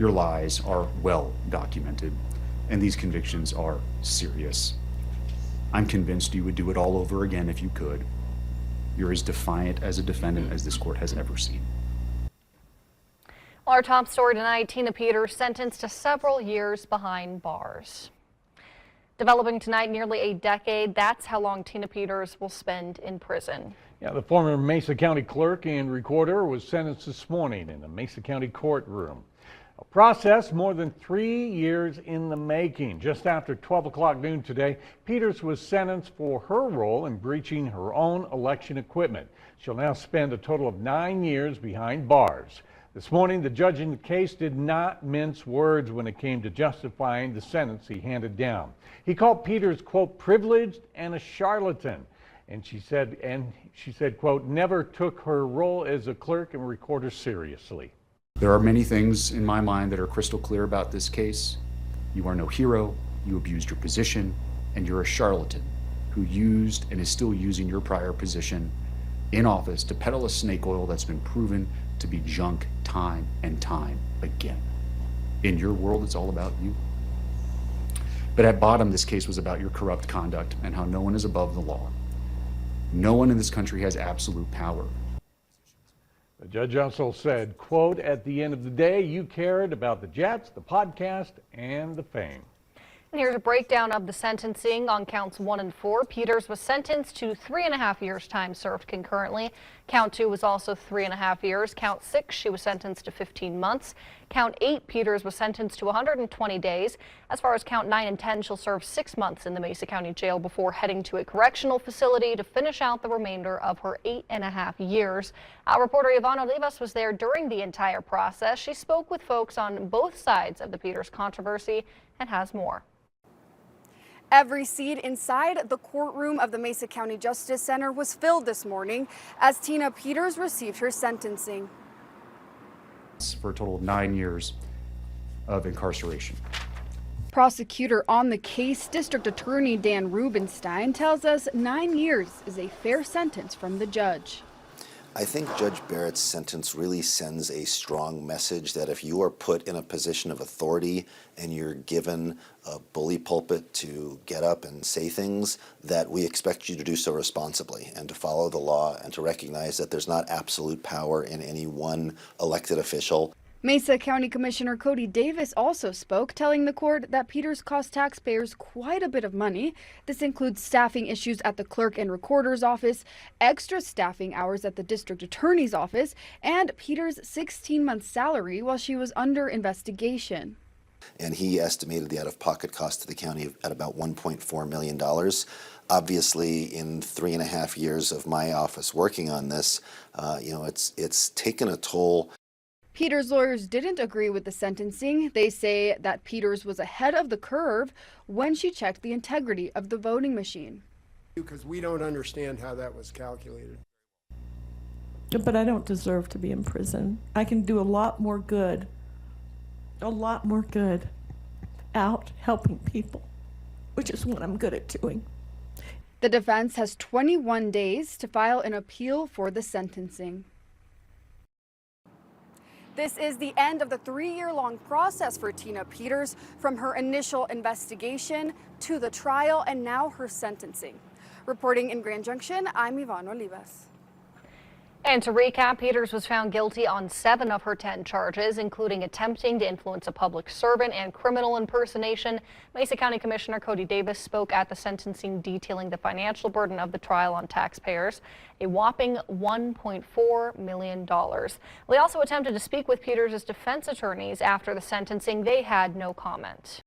Your lies are well documented, and these convictions are serious. I'm convinced you would do it all over again if you could. You're as defiant as a defendant as this court has ever seen. Well, our top story tonight, Tina Peters sentenced to several years behind bars. Developing tonight, nearly a decade. That's how long Tina Peters will spend in prison. Yeah, the former Mesa County clerk and recorder was sentenced this morning in the Mesa County courtroom. A process more than 3 years in the making. Just after 12 o'clock noon today, Peters was sentenced for her role in breaching her own election equipment. She'll now spend a total of 9 years behind bars. This morning, the judge in the case did not mince words when it came to justifying the sentence he handed down. He called Peters, quote, privileged and a charlatan. And she said, quote, never took her role as a clerk and recorder seriously. There are many things in my mind that are crystal clear about this case. You are no hero, you abused your position, and you're a charlatan who used and is still using your prior position in office to peddle a snake oil that's been proven to be junk time and time again. In your world, it's all about you. But at bottom, this case was about your corrupt conduct and how no one is above the law. No one in this country has absolute power. The judge also said, quote, at the end of the day, you cared about the Jets, the podcast, and the fame. And here's a breakdown of the sentencing on counts 1 and 4. Peters was sentenced to 3.5 years time served concurrently. Count 2 was also 3.5 years. Count 6, she was sentenced to 15 months. Count 8, Peters was sentenced to 120 days. As far as count 9 and 10, she'll serve 6 months in the Mesa County Jail before heading to a correctional facility to finish out the remainder of her 8.5 years. Our reporter Ivana Olivas was there during the entire process. She spoke with folks on both sides of the Peters controversy and has more. Every seat inside the courtroom of the Mesa County Justice Center was filled this morning as Tina Peters received her sentencing. For a total of 9 years of incarceration. Prosecutor on the case, District Attorney Dan Rubinstein, tells us 9 years is a fair sentence from the judge. I think Judge Barrett's sentence really sends a strong message that if you are put in a position of authority and you're given a bully pulpit to get up and say things, that we expect you to do so responsibly and to follow the law and to recognize that there's not absolute power in any one elected official. Mesa County Commissioner Cody Davis also spoke, telling the court that Peters cost taxpayers quite a bit of money. This includes staffing issues at the clerk and recorder's office, extra staffing hours at the district attorney's office, and Peters' 16-month salary while she was under investigation. And he estimated the out-of-pocket cost to the county at about $1.4 million. Obviously, in 3.5 years of my office working on this, it's taken a toll. Peters' lawyers didn't agree with the sentencing. They say that Peters was ahead of the curve when she checked the integrity of the voting machine. Because we don't understand how that was calculated. But I don't deserve to be in prison. I can do a lot more good out helping people, which is what I'm good at doing. The defense has 21 days to file an appeal for the sentencing. This is the end of the 3-year-long process for Tina Peters, from her initial investigation to the trial and now her sentencing. Reporting in Grand Junction, I'm Ivana Olivas. And to recap, Peters was found guilty on 7 of her 10 charges, including attempting to influence a public servant and criminal impersonation. Mesa County Commissioner Cody Davis spoke at the sentencing, detailing the financial burden of the trial on taxpayers, a whopping $1.4 million. We also attempted to speak with Peters' defense attorneys after the sentencing. They had no comment.